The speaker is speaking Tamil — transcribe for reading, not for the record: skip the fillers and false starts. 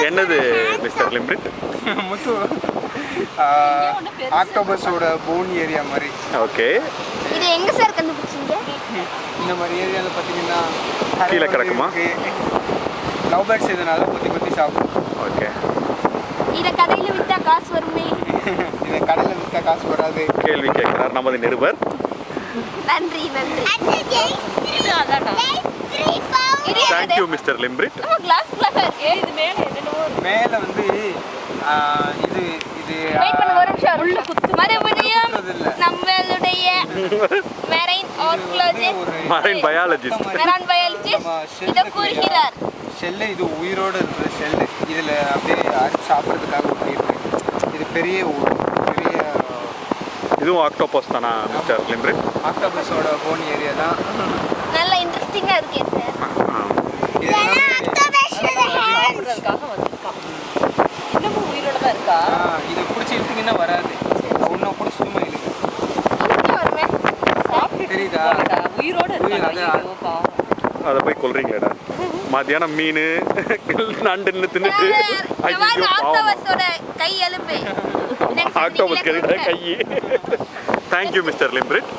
என்னது மிஸ்டர் லிம்ரிட்? முத்து ஆக்டோபஸோட போன் ஏரியா மாதிரி. ஓகே. இது எங்க சார் கண்டுபிடிச்சீங்க? இந்த மாதிரி ஏரியாவில் பார்த்தீங்கன்னா கீழே கிடக்குமா? லவ் பேர்ட்ஸ் இதனால கொத்தி சாப்பிடும். ஓகே. இதை கடையில் விற்றா காசு வருமே. இதை கடையில் விற்றா காசு வராது. கேள்வி கேட்கிறார் நமது நிருபர். நன்றி. Thank you மிஸ்டர் லிம்ரிட். கிளாஸ் இருக்கு. இது மேலே வந்து இது வெயிட் பண்ணுங்க ஒரு நிமிஷம். உள்ள குத்து மறுபடியும் நம்மளுடைய மரைன் பயாலஜிஸ்ட் இத கூறுகிறார். ஷெல் இது உயிரோட இருக்கிற ஷெல். இதில் அப்படியே அடிச்சு சாப்பிட்றதுக்காக பண்ணியிருக்கு. இது பெரிய இதுவும் ஆக்டோபஸ் தானா மிஸ்டர் லிம்ரிட்? ஆக்டோபஸோட போன் ஏரியா தான். நல்ல இன்ட்ரெஸ்டிங்கா இருக்கு சார். இன்னமும் உயிரோட தான் இருக்கா? இதை பிடிச்சி இழுத்தீங்கன்னா வராது. ஒன்றும் பிடிச்சிட்டுமா இழுக்கு தெரியுதா? உயிரோட இருக்கா? அதை போய் கொல்றீங்களா? மத்தியானம் மீன் நண்டுன்னு தின்னுட்டு ஆக்டோபஸோட கை எலும்பு. ஆக்டோபஸ் கை. Thank you mister லிம்ரிட்.